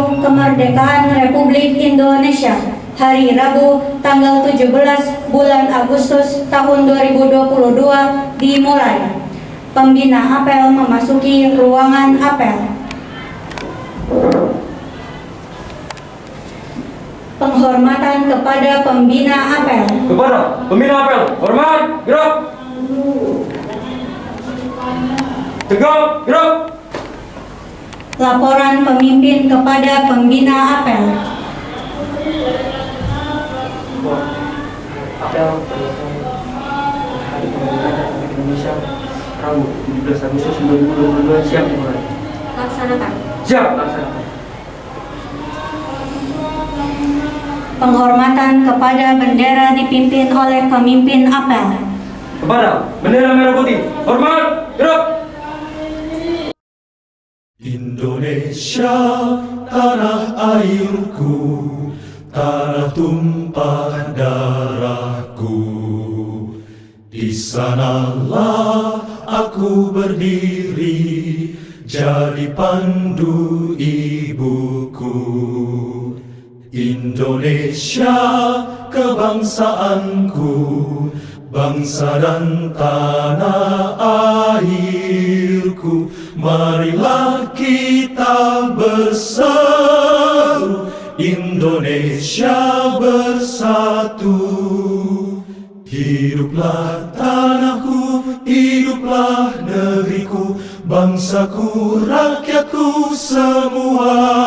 Kemerdekaan Republik Indonesia hari Rabu tanggal 17 bulan Agustus tahun 2022 dimulai. Pembina apel memasuki ruangan apel. Penghormatan kepada pembina apel. Kepada pembina apel, hormat, gerak. Tegak, gerak. Laporan pemimpin kepada pembina apel. Apel Hari Kemerdekaan Republik Indonesia Rabu 17 Agustus 2022 siap dimulai. Laksanakan. Siap laksanakan. Penghormatan kepada bendera dipimpin oleh pemimpin apel. Kepada bendera merah putih, hormat, gerak. Indonesia, tanah airku, tanah tumpah darahku. Di sanalah aku berdiri, jadi pandu ibuku. Indonesia, kebangsaanku, bangsa dan tanah airku. Marilah kita berseru, Indonesia bersatu. Hiduplah tanahku, hiduplah negeriku, bangsaku, rakyatku semuanya.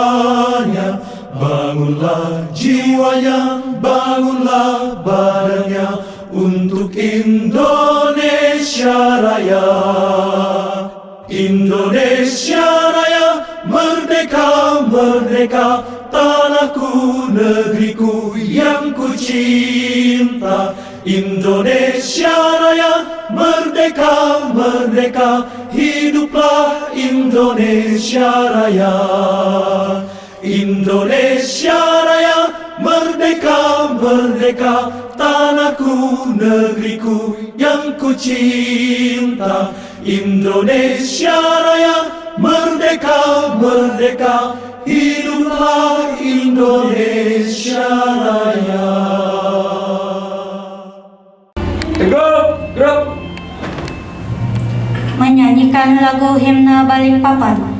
Bangunlah jiwanya, bangunlah badannya untuk Indonesia Raya. Indonesia Raya, merdeka, merdeka, tanahku, negeriku yang ku cinta. Indonesia Raya, merdeka, merdeka, hiduplah Indonesia Raya. Indonesia Raya, merdeka, merdeka, tanahku, negeriku yang ku cinta. Indonesia Raya, merdeka, merdeka, hiduplah Indonesia Raya. Tegak, gerak. Menyanyikan lagu himne Balikpapan.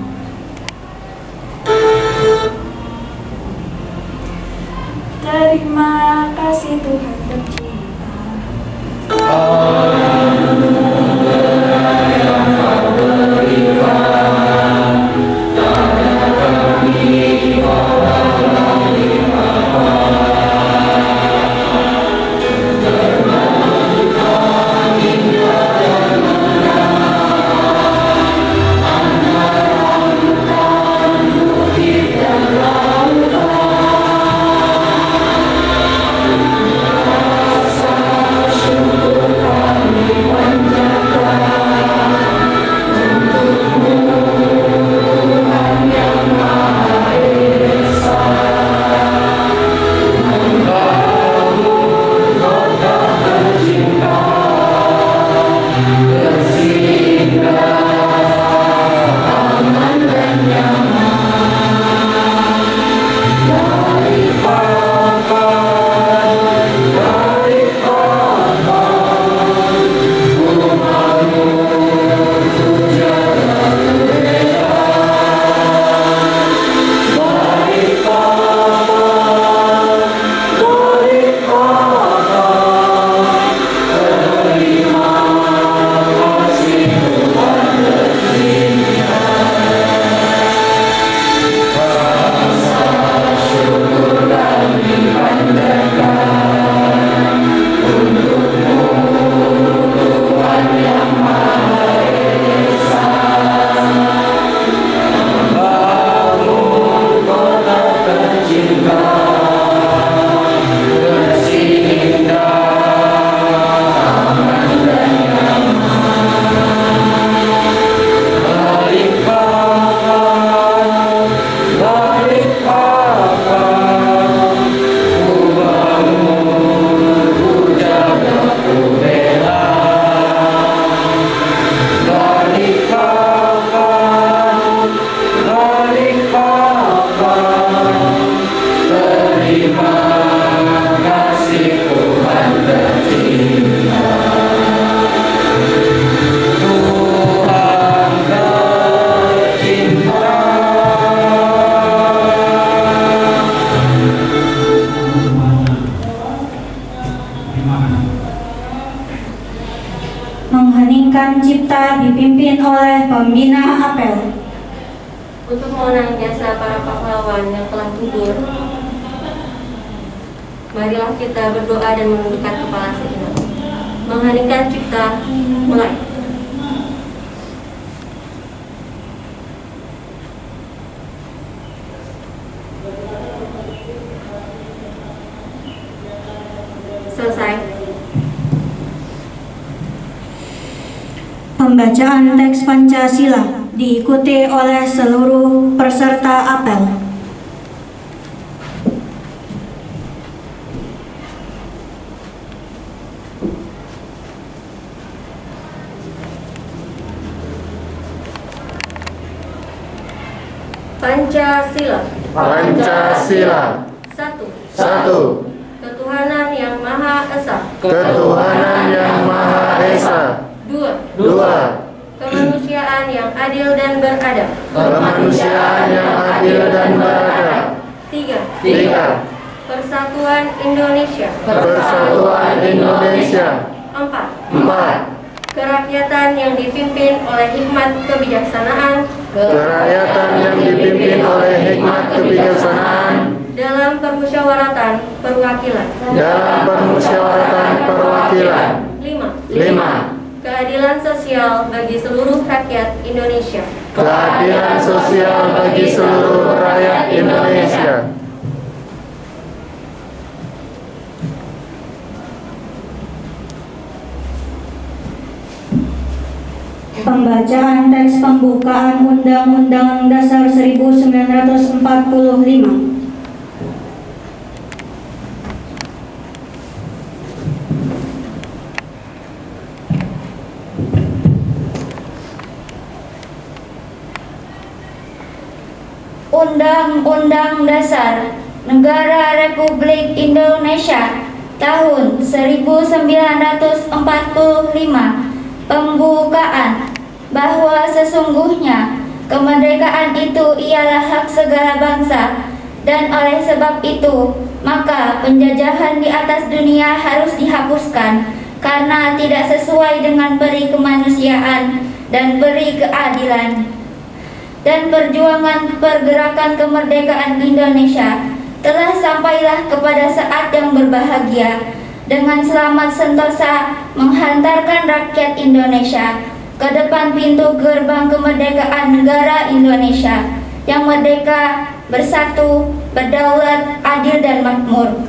Terima kasih Tuhan tercinta. Kami mengheningkan cipta dipimpin oleh pembina apel. Untuk mengenang jasa para pahlawan yang telah gugur, marilah kita berdoa dan menundukkan kepala sejenak. Mengheningkan cipta, mulai. Selesai. Pembacaan teks Pancasila diikuti oleh seluruh peserta apel. Pancasila. Pancasila. Satu. Ketuhanan yang Maha Esa. Ketuhanan yang Maha Esa. Dua. Kemanusiaan yang adil dan beradab. Kemanusiaan yang adil dan beradab. Tiga. Persatuan Indonesia. Persatuan Indonesia. Empat. Kerakyatan yang dipimpin oleh hikmat kebijaksanaan. Kerakyatan yang dipimpin oleh hikmat kebijaksanaan. Dalam permusyawaratan perwakilan. Dalam permusyawaratan perwakilan. 5. Keadilan sosial bagi seluruh rakyat Indonesia. Keadilan sosial bagi seluruh rakyat Indonesia. Pembacaan teks pembukaan Undang-Undang Dasar 1945. Undang-Undang Dasar Negara Republik Indonesia tahun 1945 pembukaan bahwa sesungguhnya kemerdekaan itu ialah hak segala bangsa dan oleh sebab itu maka penjajahan di atas dunia harus dihapuskan karena tidak sesuai dengan peri kemanusiaan dan peri keadilan. Dan perjuangan pergerakan kemerdekaan Indonesia telah sampailah kepada saat yang berbahagia dengan selamat sentosa menghantarkan rakyat Indonesia ke depan pintu gerbang kemerdekaan negara Indonesia yang merdeka, bersatu, berdaulat, adil dan makmur.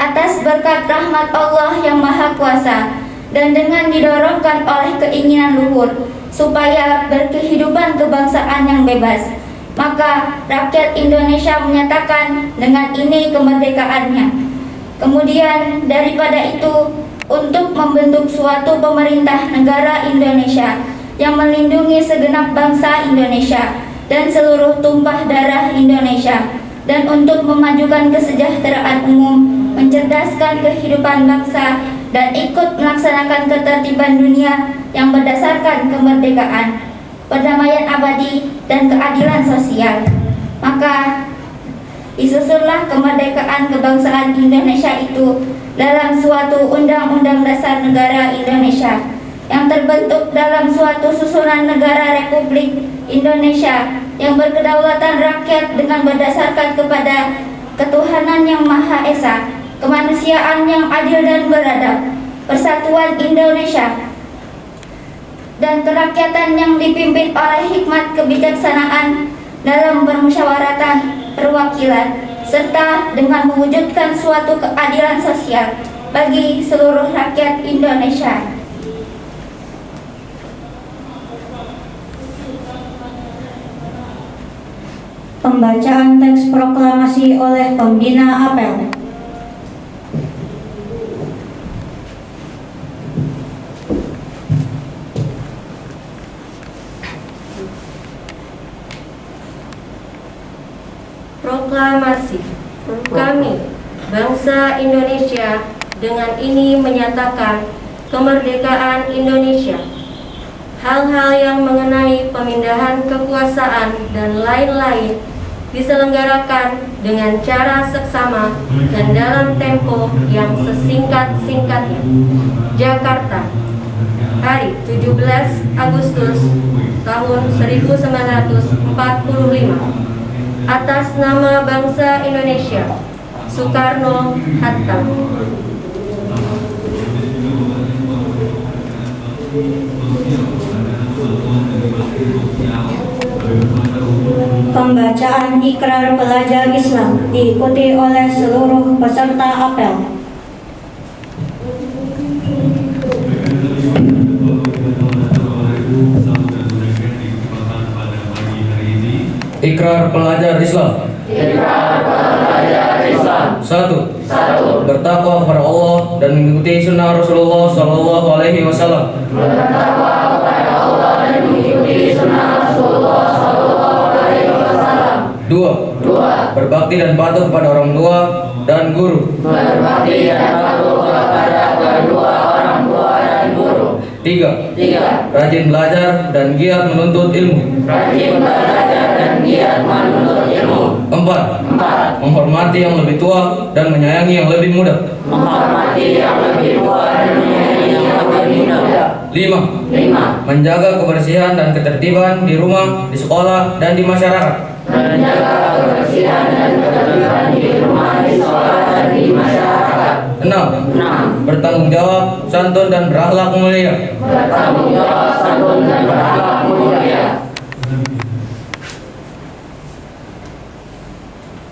Atas berkat rahmat Allah yang Maha Kuasa dan dengan didorongkan oleh keinginan luhur supaya berkehidupan kebangsaan yang bebas, maka rakyat Indonesia menyatakan dengan ini kemerdekaannya. Kemudian daripada itu, untuk membentuk suatu pemerintah negara Indonesia yang melindungi segenap bangsa Indonesia dan seluruh tumpah darah Indonesia, dan untuk memajukan kesejahteraan umum, mencerdaskan kehidupan bangsa, dan ikut melaksanakan ketertiban dunia yang berdasarkan kemerdekaan, perdamaian abadi, dan keadilan sosial. Maka disusunlah kemerdekaan kebangsaan Indonesia itu dalam suatu Undang-Undang Dasar Negara Indonesia yang terbentuk dalam suatu susunan negara Republik Indonesia yang berkedaulatan rakyat dengan berdasarkan kepada ketuhanan yang Maha Esa, kemanusiaan yang adil dan beradab, persatuan Indonesia, dan kerakyatan yang dipimpin oleh hikmat kebijaksanaan dalam permusyawaratan perwakilan, serta dengan mewujudkan suatu keadilan sosial bagi seluruh rakyat Indonesia. Pembacaan teks proklamasi oleh pembina apel. Proklamasi. Kami, bangsa Indonesia, dengan ini menyatakan kemerdekaan Indonesia. Hal-hal yang mengenai pemindahan kekuasaan dan lain-lain diselenggarakan dengan cara seksama dan dalam tempo yang sesingkat-singkatnya. Jakarta, hari 17 Agustus tahun 1945. Atas nama bangsa Indonesia, Soekarno-Hatta. Pembacaan ikrar pelajar Islam diikuti oleh seluruh peserta apel. Ikrar pelajar Islam. Satu. Bertakwa kepada Allah dan mengikuti sunnah Rasulullah Sallallahu Alaihi Wasallam. Dua. Berbakti dan patuh kepada orang tua dan guru. Tiga. Rajin belajar dan giat menuntut ilmu. Empat. Menghormati yang lebih tua dan menyayangi yang lebih muda. Lima. Menjaga kebersihan dan ketertiban di rumah, di sekolah, dan di masyarakat. Enam. Bertanggung jawab, santun dan berakhlak mulia.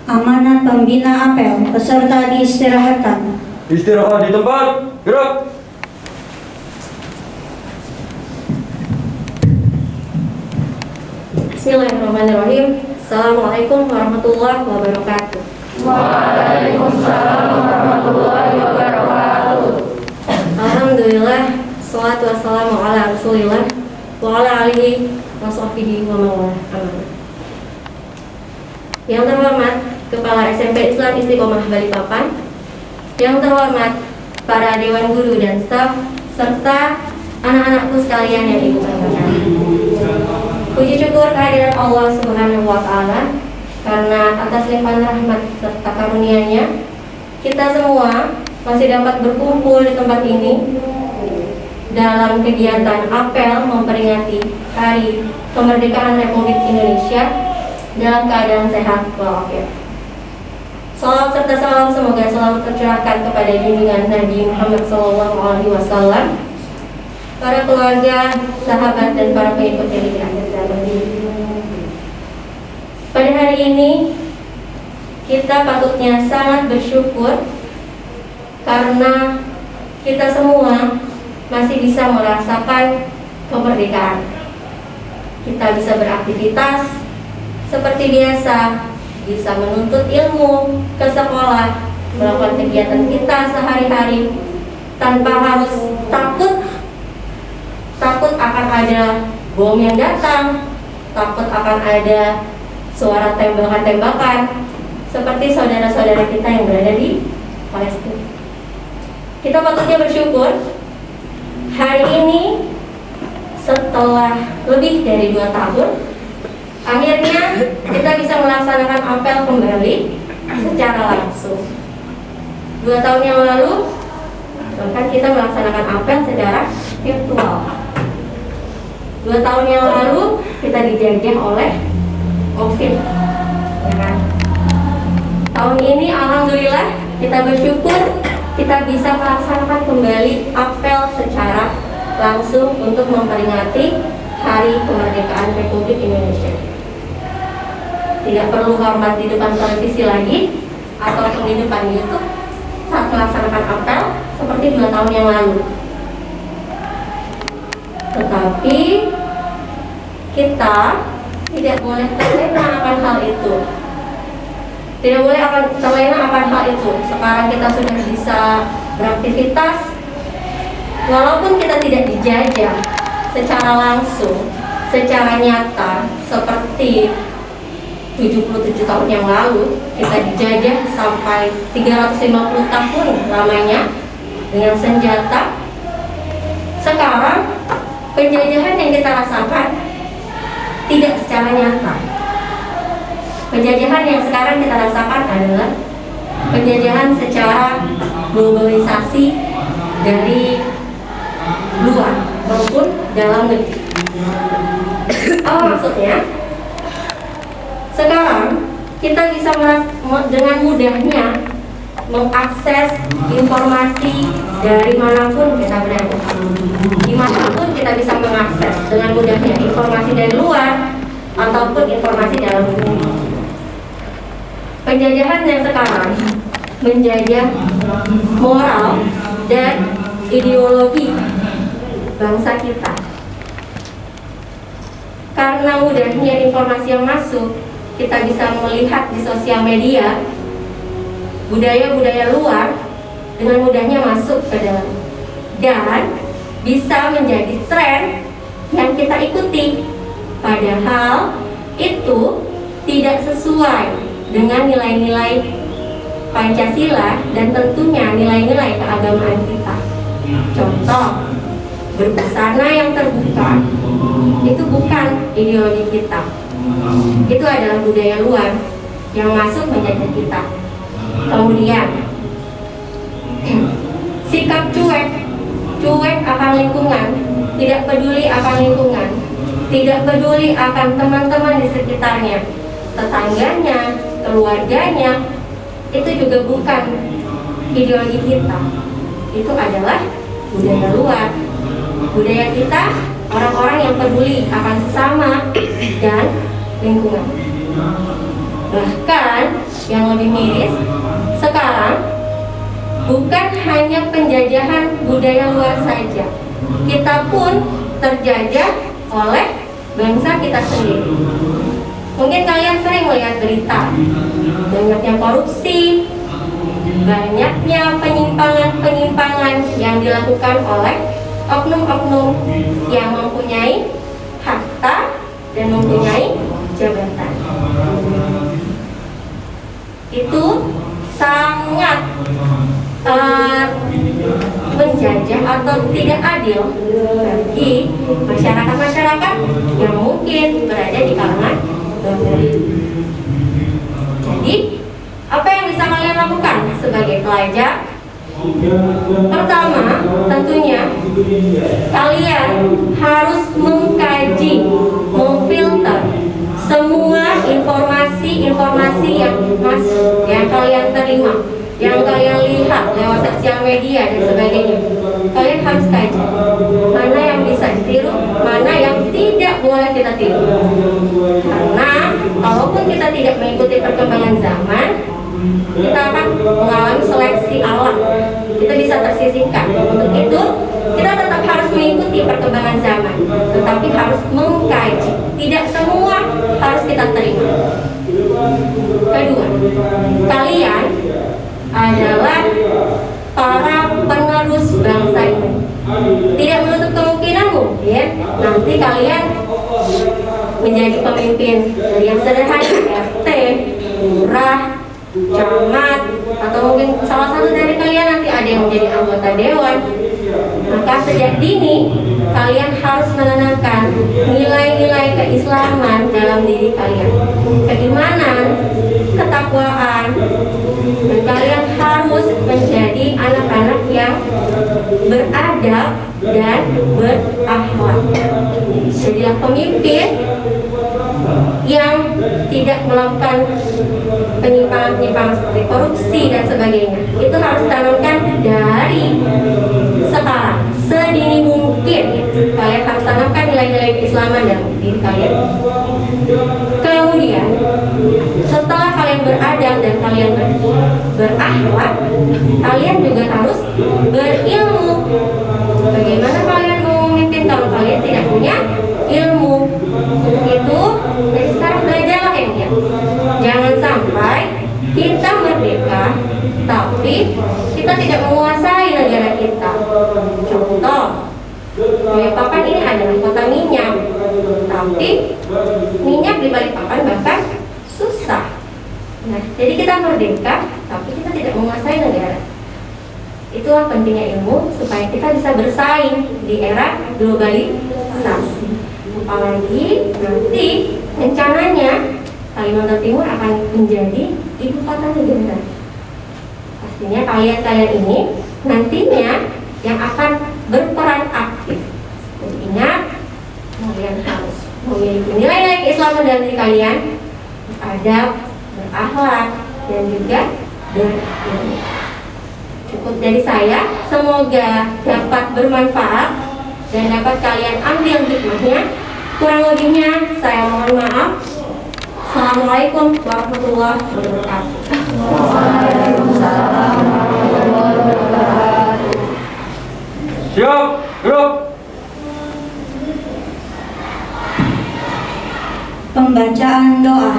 Amanat pembina apel, peserta diistirahatkan. Istirahat di tempat. Gerak. Bismillahirrahmanirrahim. Assalamualaikum warahmatullahi wabarakatuh. Alhamdulillah, salatu wassalamu ala rasulillah wa ala alihi wa sahbihi wa mawalah. Amin. Yang terhormat Kepala SMP Islam Istiqomah Balikpapan, yang terhormat para Dewan Guru dan staf, serta anak-anakku sekalian yang ibu banggakan. Puji syukur kehadiran Allah Subhanahu wa Ta'ala, karena atas limpahan rahmat serta karunia-Nya kita semua masih dapat berkumpul di tempat ini dalam kegiatan apel memperingati Hari Kemerdekaan Republik Indonesia dalam keadaan sehat walafiat. Salam serta salam semoga selalu tercurahkan kepada junjungan Nabi Muhammad SAW, para keluarga, sahabat, dan para pengikutnya di akhir zaman ini. Pada hari ini kita patutnya sangat bersyukur karena kita semua masih bisa merasakan kemerdekaan. Kita bisa beraktivitas seperti biasa, bisa menuntut ilmu, ke sekolah, melakukan kegiatan kita sehari-hari tanpa harus takut akan ada bom yang datang, takut akan ada suara tembakan-tembakan seperti saudara-saudara kita yang berada di Palestina. Kita patutnya bersyukur hari ini setelah lebih dari 2 tahun akhirnya kita bisa melaksanakan apel kembali secara langsung. 2 tahun yang lalu bahkan kita melaksanakan apel secara virtual. 2 tahun yang lalu kita dijajah oleh COVID, ya kan? Tahun ini alhamdulillah kita bersyukur kita bisa melaksanakan kembali apel secara langsung untuk memperingati Hari Kemerdekaan Republik Indonesia. Tidak perlu hormat di depan televisi lagi ataupun di depan YouTube saat melaksanakan apel seperti 2 tahun yang lalu. Tetapi kita tidak boleh terlena akan hal itu. Tidak boleh terlena akan hal itu. Sekarang kita sudah bisa beraktivitas, walaupun kita tidak dijajah secara langsung, secara nyata seperti 77 tahun yang lalu kita dijajah sampai 350 tahun lamanya dengan senjata. Sekarang penjajahan yang kita rasakan tidak secara nyata. Penjajahan yang sekarang kita rasakan adalah penjajahan secara globalisasi dari luar maupun dalam negeri. Apa maksudnya? Sekarang kita bisa dengan mudahnya mengakses informasi dari manapun kita berada. Dimanapun kita bisa mengakses dengan mudahnya informasi dari luar ataupun informasi dalam negeri. Penjajahan yang sekarang menjajah moral dan ideologi bangsa kita. Karena mudahnya informasi yang masuk, kita bisa melihat di sosial media budaya-budaya luar dengan mudahnya masuk ke dalam dan bisa menjadi tren yang kita ikuti, padahal itu tidak sesuai dengan nilai-nilai Pancasila dan tentunya nilai-nilai keagamaan kita. Contoh, berbusana yang terbuka itu bukan ideologi kita, itu adalah budaya luar yang masuk menjajah kita. Kemudian sikap cuek akan lingkungan, tidak peduli akan lingkungan, tidak peduli akan teman-teman di sekitarnya, tetangganya, keluarganya, itu juga bukan ideologi kita. Itu adalah budaya luar. Budaya kita orang-orang yang peduli akan sesama dan lingkungan. Bahkan yang lebih miris, sekarang bukan hanya penjajahan budaya luar saja, kita pun terjajah oleh bangsa kita sendiri. Mungkin kalian sering melihat berita, banyaknya korupsi, banyaknya penyimpangan-penyimpangan yang dilakukan oleh oknum-oknum yang mempunyai harta dan mempunyai jabatan. Itu sangat menjajah atau tidak adil bagi masyarakat-masyarakat yang mungkin berada di kalangan bawah. Jadi, apa yang bisa kalian lakukan sebagai pelajar? Pertama, tentunya kalian harus mengkaji, memfilter semua informasi yang masuk, yang kalian terima, yang kalian lihat lewat sosial media dan sebagainya. Kalian harus kaji mana yang bisa ditiru, mana yang tidak boleh kita tiru. Karena kalaupun kita tidak mengikuti perkembangan zaman, kita akan mengalami seleksi alam, kita bisa tersisihkan. Untuk itu kita tetap harus mengikuti perkembangan zaman, tetapi harus mengkaji. Tidak semua harus kita terima. Kedua, kalian adalah para penerus bangsa ini. Tidak menutup kemungkinan mungkin nanti kalian menjadi pemimpin yang sederhana, RT, lurah, camat, atau mungkin salah satu dari kalian nanti ada yang menjadi anggota dewan. Maka sejak dini kalian harus menanamkan nilai-nilai keislaman dalam diri kalian, keimanan, ketakwaan, dan kalian harus menjadi anak-anak yang beradab dan berakhlak. Jadilah pemimpin yang tidak melakukan penyimpangan-penyimpangan seperti korupsi dan sebagainya. Itu harus ditanamkan dari sekarang, sedini mungkin. Kalian harus tanamkan nilai-nilai keislaman dalam diri kalian. Kemudian, setelah kalian beradab dan kalian berakhlak, kalian juga harus berilmu. Bagaimana kalian mau memimpin kalau kalian tidak punya ilmu? Untuk itu, dari sekarang belajarlah yang dia. Jangan sampai kita merdeka, tapi kita tidak menguasai negara kita. Contoh, Balikpapan ini adalah kota minyak, tapi minyak di Balikpapan bahkan susah. Nah, jadi kita merdeka, tapi kita tidak menguasai negara. Itulah pentingnya ilmu supaya kita bisa bersaing di era globalisasi. Apalagi nanti rencananya Kalimantan Timur akan menjadi ibu kota negara. Pastinya kalian ini nantinya yang akan berperan aktif. Dan ingat, kalian harus memiliki nilai-nilai keislaman dalam diri kalian, beradab, berakhlak, dan juga berilmu. Cukup dari saya, semoga dapat bermanfaat dan dapat kalian ambil hikmahnya. Kurang lebihnya saya mohon maaf. Assalamualaikum warahmatullahi wabarakatuh. Siap, gerak. Pembacaan doa.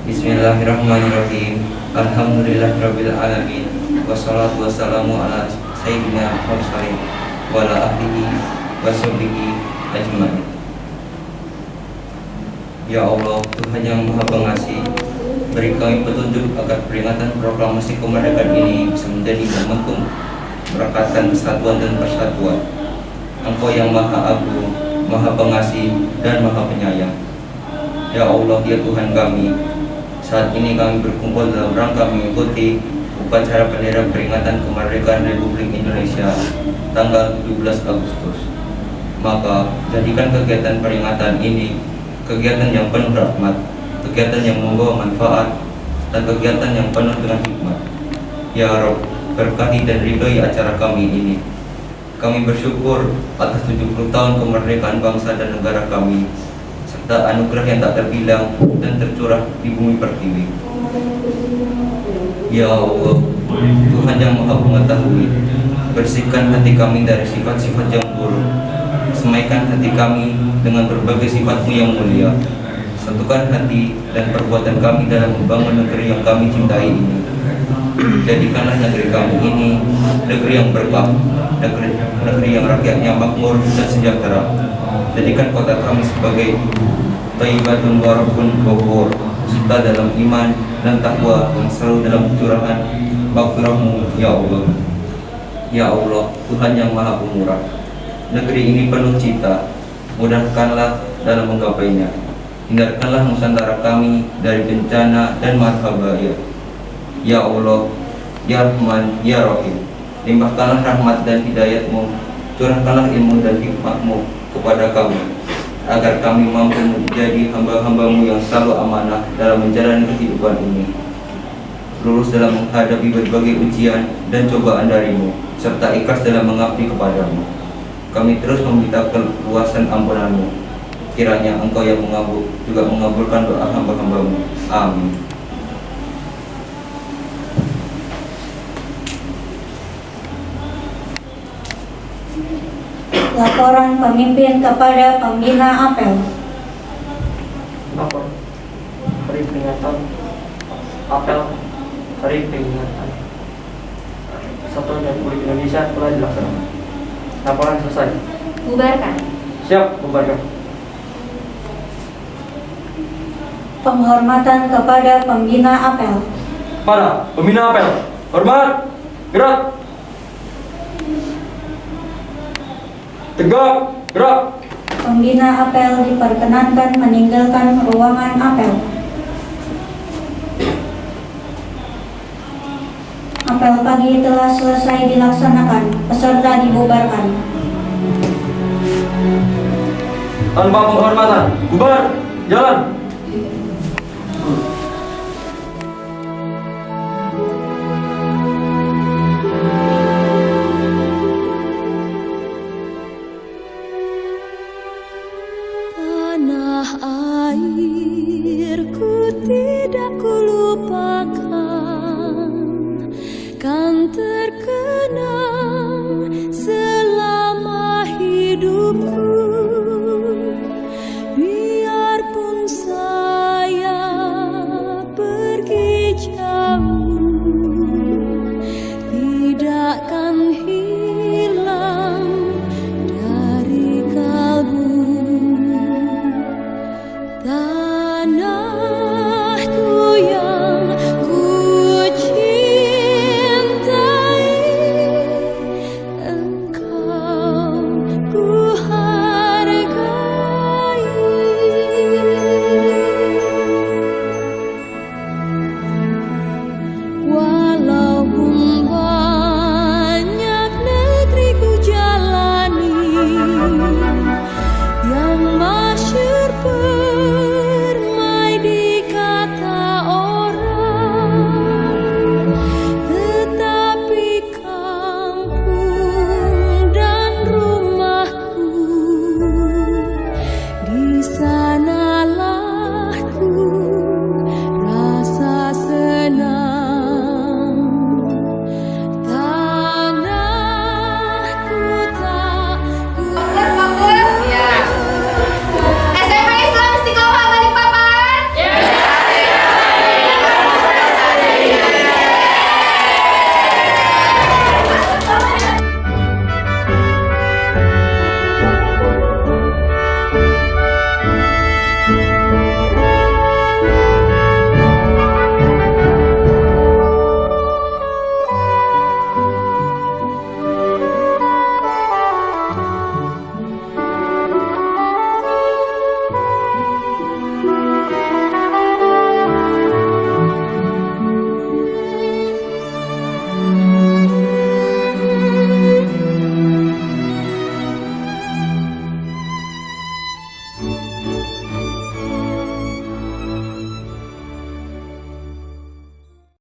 Bismillahirrahmanirrahim. Alhamdulillahirabbil alamin. Wassalatu wassalamu ala sayyidina Muhammadin wa ala alihi wa sahbihi ajmain. Ya Allah, Tuhan yang Maha Pengasih, beri kami petunjuk agar peringatan proklamasi kemerdekaan ini bisa menjadi momentum merekatkan kesatuan dan persatuan. Engkau yang Maha Agung, Maha Pengasih, dan Maha Penyayang. Ya Allah, ya Tuhan kami, saat ini kami berkumpul dalam rangka mengikuti upacara bendera peringatan kemerdekaan Republik Indonesia tanggal 17 Agustus. Maka, jadikan kegiatan peringatan ini kegiatan yang penuh rahmat, kegiatan yang membawa manfaat, dan kegiatan yang penuh dengan hikmat. Ya Rabb, berkahi dan ridhoi acara kami ini. Kami bersyukur atas 70 tahun kemerdekaan bangsa dan negara kami, serta anugerah yang tak terbilang dan tercurah di bumi pertiwi. Ya Allah, Tuhan yang Maha Mengetahui, bersihkan hati kami dari sifat-sifat yang buruk, semaikan hati kami dengan berbagai sifat-Mu yang mulia. Satukan hati dan perbuatan kami dalam membangun negeri yang kami cintai ini. Jadikanlah negeri kami ini negeri yang berkah, negeri yang rakyatnya makmur dan sejahtera. Jadikan kota kami sebagai Thayyibatun Warabun Ghafur, serta dalam iman dan takwa yang selalu dalam curahan maghfirah-Mu, ya Allah. Ya Allah, Tuhan yang Maha Pemurah, negeri ini penuh cita, mudahkanlah dalam menggapainya. Hindarkanlah Nusantara kami dari bencana dan marhabaya. Ya Allah, ya Rahman, ya Rahim, limpahkanlah rahmat dan hidayat-Mu, curahkanlah ilmu dan hikmah-Mu kepada kami, agar kami mampu menjadi hamba-hamba-Mu yang selalu amanah dalam menjalani kehidupan ini, lurus dalam menghadapi berbagai ujian dan cobaan dari-Mu, serta ikhlas dalam mengabdi kepada-Mu. Kami terus meminta keluasan ampunan-Mu. Kiranya Engkau yang juga mengabulkan doa hamba-hamba-Mu. Amin. Laporan pemimpin kepada pembina apel. Lapor hari peringatan apel hari peringatan Kesatuan Republik Indonesia telah dilaksanakan. Laporan selesai. Bubarkan. Siap, bubarkan. Penghormatan kepada pembina apel. Para pembina apel, hormat, gerak. Tegak, gerak. Pembina apel diperkenankan meninggalkan ruangan apel. Apel pagi telah selesai dilaksanakan, peserta dibubarkan. Tanpa penghormatan, bubar, jalan. Tanah airku tidak kulupakan, kan terkenang selama hidupku.